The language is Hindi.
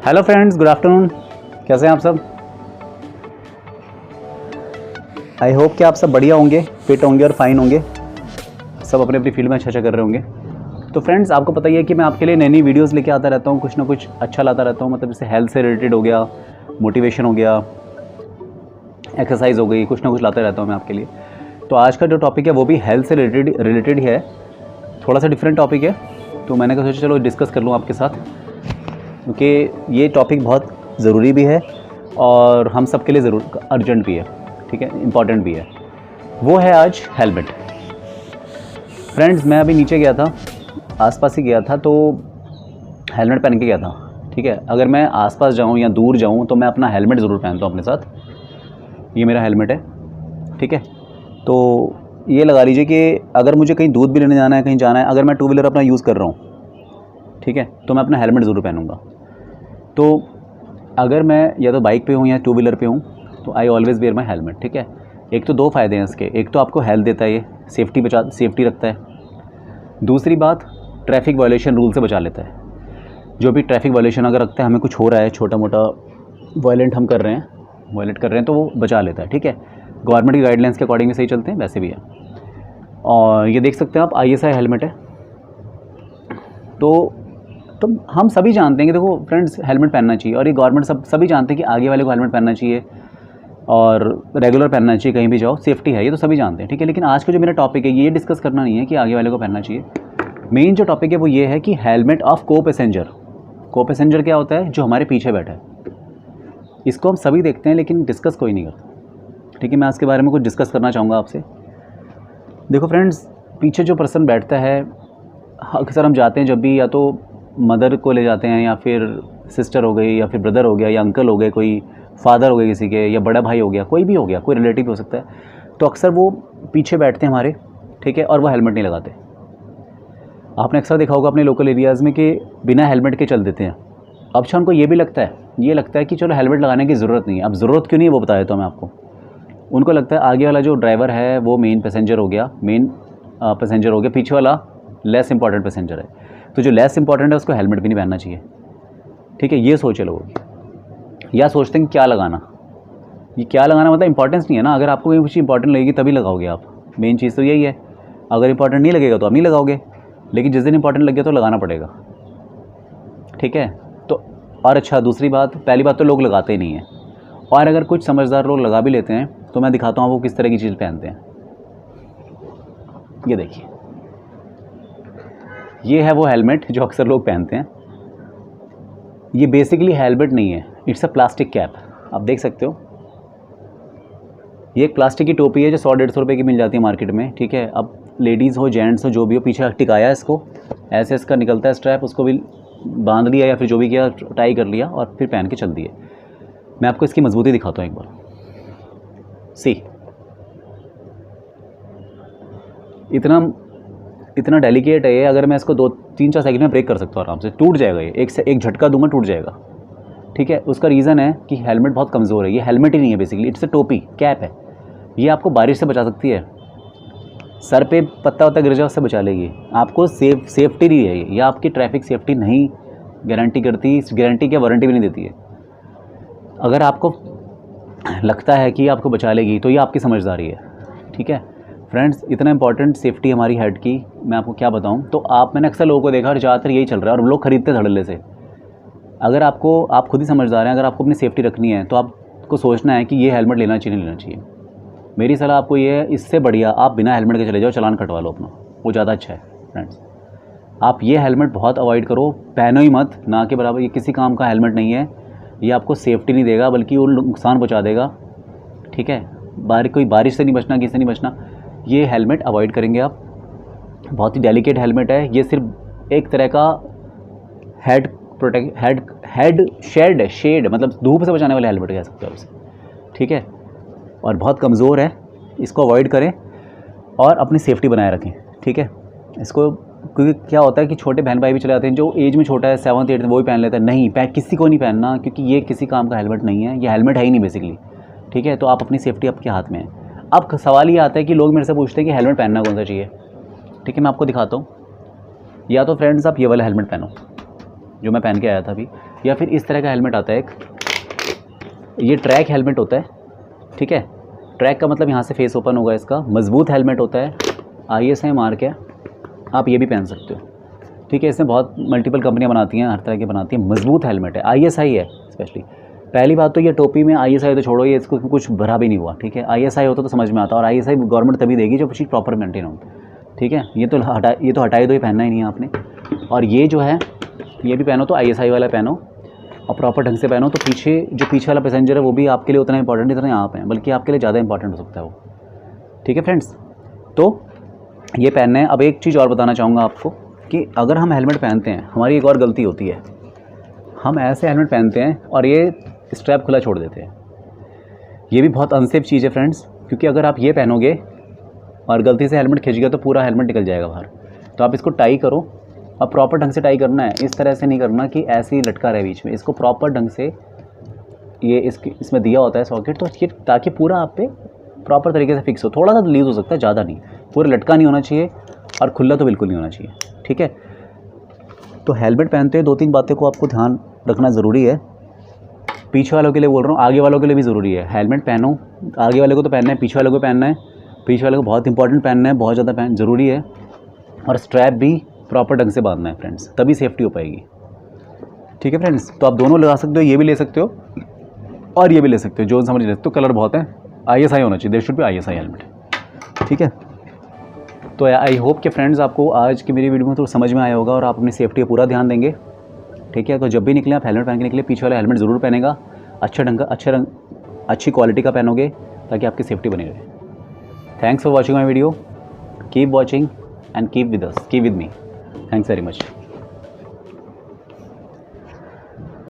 Hello friends, good afternoon. कैसे हैं आप सब? आई होप कि आप सब बढ़िया होंगे, फिट होंगे और फाइन होंगे। सब अपने अपनी फील्ड में अच्छा कर रहे होंगे। तो फ्रेंड्स, आपको पता ही है कि मैं आपके लिए नई नई वीडियोस लेके आता रहता हूँ, कुछ ना कुछ अच्छा लाता रहता हूँ। मतलब जैसे हेल्थ से रिलेटेड हो गया, मोटिवेशन हो गया, एक्सरसाइज हो गई, कुछ ना कुछ लाते रहता हूँ मैं आपके लिए। तो आज का जो टॉपिक है वो भी हेल्थ से रिलेटेड ही है। थोड़ा सा डिफरेंट टॉपिक है, तो मैंने कहा सोचा चलो डिस्कस कर लूँ आपके साथ, क्योंकि ये टॉपिक बहुत ज़रूरी भी है और हम सब के लिए ज़रूर अर्जेंट भी है, ठीक है, इम्पॉर्टेंट भी है। वो है आज हेलमेट। फ्रेंड्स, मैं अभी नीचे गया था, आसपास ही गया था, तो हेलमेट पहन के गया था, ठीक है। अगर मैं आसपास जाऊँ या दूर जाऊँ तो मैं अपना हेलमेट ज़रूर पहनता हूँ अपने साथ। ये मेरा हेलमेट है, ठीक है। तो ये लगा लीजिए कि अगर मुझे कहीं दूध भी लेने जाना है, कहीं जाना है, अगर मैं टू व्हीलर अपना यूज़ कर रहा हूँ, ठीक है, तो मैं अपना हेलमेट ज़रूर पहनूँगा। तो अगर मैं या तो बाइक पे हूँ या टू व्हीलर पे हूँ तो I always wear my helmet, ठीक है। एक तो दो फ़ायदे हैं इसके, एक तो आपको हेल्थ देता है, ये सेफ्टी रखता है। दूसरी बात, ट्रैफिक वायलेशन रूल से बचा लेता है। जो भी ट्रैफिक वायलेशन अगर रखता है, हमें कुछ हो रहा है, छोटा मोटा वायलेट कर रहे हैं तो वो बचा लेता है, ठीक है। गवर्नमेंट की गाइडलाइंस के अकॉर्डिंग भी सही चलते हैं, वैसे भी है। और ये देख सकते हैं आप, ISI हेलमेट है। तो हम सभी जानते हैं कि देखो फ्रेंड्स, हेलमेट पहनना चाहिए, और ये गवर्नमेंट सभी जानते हैं कि आगे वाले को हेलमेट पहनना चाहिए और रेगुलर पहनना चाहिए, कहीं भी जाओ सेफ्टी है, ये तो सभी जानते हैं, ठीक है। लेकिन आज का जो मेरा टॉपिक है, ये डिस्कस करना नहीं है कि आगे वाले को पहनना चाहिए। मेन जो टॉपिक है वो ये है कि हेलमेट ऑफ को पैसेंजर क्या होता है? जो हमारे पीछे बैठा है। इसको हम सभी देखते हैं लेकिन डिस्कस कोई नहीं करता, ठीक है। मैं इसके बारे में कुछ डिस्कस करना चाहूँगा आपसे। देखो फ्रेंड्स, पीछे जो पर्सन बैठता है, अक्सर हम जाते हैं जब भी, या तो मदर को ले जाते हैं, या फिर सिस्टर हो गई, या फिर ब्रदर हो गया, या अंकल हो गए, कोई फादर हो गए किसी के, या बड़ा भाई हो गया, कोई भी हो गया, कोई रिलेटिव हो सकता है। तो अक्सर वो पीछे बैठते हैं हमारे, ठीक है, और वो हेलमेट नहीं लगाते। आपने अक्सर देखा होगा अपने लोकल एरियाज़ में कि बिना हेलमेट के चल देते हैं। अब अच्छा, उनको ये भी लगता है कि चलो हेलमेट लगाने की ज़रूरत नहीं है। अब ज़रूरत क्यों नहीं है वो बता देता हूँ मैं आपको। उनको लगता है आगे वाला जो ड्राइवर है वो मेन पैसेंजर हो गया, पीछे वाला लेस इंपॉर्टेंट पैसेंजर है। तो जो लेस इंपॉर्टेंट है उसको हेलमेट भी नहीं पहनना चाहिए, ठीक है। ये सोचे लोगों की, या सोचते हैं क्या लगाना। ये क्या लगाना मतलब इंपॉर्टेंस नहीं है ना। अगर आपको कोई चीज़ इंपॉर्टेंट लगेगी तभी लगाओगे आप। मेन चीज़ तो यही है। अगर इंपॉर्टेंट नहीं लगेगा तो आप नहीं लगाओगे, लेकिन जिस दिन इंपॉर्टेंट लग गया तो लगाना पड़ेगा, ठीक है। तो और अच्छा, दूसरी बात, पहली बात तो लोग लगाते ही नहीं हैं, और अगर कुछ समझदार लोग लगा भी लेते हैं तो मैं दिखाता हूँ वो किस तरह की चीज़ पहनते हैं। ये देखिए, ये है वो हेलमेट जो अक्सर लोग पहनते हैं। ये बेसिकली हेलमेट नहीं है, इट्स अ प्लास्टिक कैप। आप देख सकते हो, ये एक प्लास्टिक की टोपी है जो 100-150 रुपये की मिल जाती है मार्केट में, ठीक है। अब लेडीज़ हो, जेंट्स हो, जो भी हो, पीछे टिकाया है इसको, ऐसे इसका निकलता है स्ट्रैप, उसको भी बांध लिया या फिर जो भी किया, टाई कर लिया और फिर पहन के चल दिए। मैं आपको इसकी मजबूती दिखाता हूँ एक बार। सी, इतना डेलिकेट है ये। अगर मैं इसको 2-3-4 सेकंड में ब्रेक कर सकता हूँ आराम से, टूट जाएगा ये, एक झटका दूंगा टूट जाएगा, ठीक है। उसका रीज़न है कि हेलमेट बहुत कमज़ोर है। ये हेलमेट ही नहीं है बेसिकली, इट्स अ टोपी, कैप है। ये आपको बारिश से बचा सकती है, सर पे पत्ता गिर जाए उससे बचा लेगी आपको। सेफ्टी नहीं है ये आपकी ट्रैफिक सेफ्टी नहीं गारंटी करती, गारंटी क्या, वारंटी भी नहीं देती है। अगर आपको लगता है कि आपको बचा लेगी तो ये आपकी समझदारी है, ठीक है। फ्रेंड्स, इतना इंपॉर्टेंट सेफ्टी हमारी हेड की, मैं आपको क्या बताऊं। तो मैंने अक्सर लोगों को देखा और ज़्यादातर यही चल रहा है, और लोग खरीदते धड़ल्ले से। अगर आप खुद ही समझदार हैं, अगर आपको अपनी सेफ्टी रखनी है तो आपको सोचना है कि ये हेलमेट लेना चाहिए नहीं लेना चाहिए। मेरी सलाह आपको ये है, इससे बढ़िया आप बिना हेलमेट के चले जाओ, चालान कटवा लो अपना, वो ज़्यादा अच्छा है। फ्रेंड्स, आप ये हेलमेट बहुत अवॉइड करो, पहनो ही मत, ना के बराबर। ये किसी काम का हेलमेट नहीं है, ये आपको सेफ्टी नहीं देगा बल्कि वो नुकसान पहुँचा देगा, ठीक है। कोई बारिश से नहीं बचना, किसी से नहीं बचना, ये हेलमेट अवॉइड करेंगे आप। बहुत ही डेलिकेट हेलमेट है ये, सिर्फ एक तरह का हेड शेड मतलब धूप से बचाने वाला हेलमेट कह सकते हो उसे, ठीक है। और बहुत कमज़ोर है, इसको अवॉइड करें और अपनी सेफ्टी बनाए रखें, ठीक है। इसको, क्योंकि क्या होता है कि छोटे बहन भाई भी चले जाते हैं, जो एज में छोटा है 7th-8th वो भी पहन लेता है। नहीं, किसी को नहीं पहनना, क्योंकि ये किसी काम का हेलमेट नहीं है, ये हेलमेट है ही नहीं बेसिकली, ठीक है। तो आप अपनी सेफ्टी आपके हाथ में है। अब सवाल ये आता है कि लोग मेरे से पूछते हैं कि हेलमेट पहनना कौन सा चाहिए, ठीक है। मैं आपको दिखाता हूँ। या तो फ्रेंड्स आप ये वाला हेलमेट पहनो जो मैं पहन के आया था अभी, या फिर इस तरह का हेलमेट आता है एक, ये ट्रैक हेलमेट होता है, ठीक है। ट्रैक का मतलब यहाँ से फेस ओपन होगा इसका, मजबूत हेलमेट होता है, ISI मार्क है, आप ये भी पहन सकते हो, ठीक है। इसमें बहुत मल्टीपल कंपनियाँ बनाती हैं, हर तरह की बनाती हैं, मजबूत हेलमेट है, ISI है स्पेशली। पहली बात तो ये टोपी में ISI तो छोड़ो, ये इसको कुछ भरा भी नहीं हुआ, ठीक है। ISI होता तो समझ में आता, और ISI गवर्नमेंट तभी देगी जब चीज़ प्रॉपर मेंटेन हो, ठीक है। ये तो हटाई दो, ये पहनना ही नहीं है आपने। और ये जो है ये भी पहनो तो ISI वाला पहनो, और प्रॉपर ढंग से पहनो, तो पीछे वाला पैसेंजर है वो भी आपके लिए उतना इंपॉर्टेंट जितना आप हैं, बल्कि आपके लिए ज़्यादा इंपॉर्टेंट हो सकता है वो, ठीक है फ्रेंड्स। तो ये पहनना है। अब एक चीज़ और बताना चाहूँगा आपको कि अगर हम हेलमेट पहनते हैं, हमारी एक और गलती होती है, हम ऐसे हेलमेट पहनते हैं और ये स्ट्रैप खुला छोड़ देते हैं। ये भी बहुत अनसेफ चीज़ है फ्रेंड्स, क्योंकि अगर आप ये पहनोगे और गलती से हेलमेट खिंच गया तो पूरा हेलमेट निकल जाएगा बाहर। तो आप इसको टाई करो, और प्रॉपर ढंग से टाई करना है, इस तरह से नहीं करना कि ऐसे ही लटका रहे बीच में। इसको प्रॉपर ढंग से, ये इसमें दिया होता है सॉकेट, तो ये ताकि पूरा आप पे प्रॉपर तरीके से फिक्स हो। थोड़ा सा लूज़ हो सकता है, ज़्यादा नहीं, पूरा लटका नहीं होना चाहिए और खुला तो बिल्कुल नहीं होना चाहिए, ठीक है। तो हेलमेट पहनते हैं 2-3 बातें को आपको ध्यान रखना ज़रूरी है। पीछे वालों के लिए बोल रहा हूँ, आगे वालों के लिए भी ज़रूरी है। हेलमेट पहनो, आगे वाले को तो पहनना है, पीछे वाले को पहनना है, पीछे वाले को बहुत इंपॉर्टेंट पहनना है, बहुत ज़्यादा ज़रूरी है। और स्ट्रैप भी प्रॉपर ढंग से बांधना है फ्रेंड्स, तभी सेफ्टी हो पाएगी, ठीक है फ्रेंड्स। तो आप दोनों लगा सकते हो, ये भी ले सकते हो और ये भी ले सकते हो, जो समझ ले सकते हो। कलर बहुत है, ISI होना चाहिए, there should be ISI helmet, ठीक है। तो आई होप कि फ्रेंड्स आपको आज की मेरी वीडियो में थोड़ा समझ में आया होगा और आप अपनी सेफ्टी का पूरा ध्यान देंगे, ठीक है। तो जब भी निकलें आप हेलमेट पहन के निकले, पीछे वाला हेलमेट ज़रूर पहनेगा, अच्छा ढंग का, अच्छी क्वालिटी का पहनोगे ताकि आपकी सेफ्टी बनी रहे। Thanks for watching my video, keep watching and keep with us, keep with me. Thanks very much.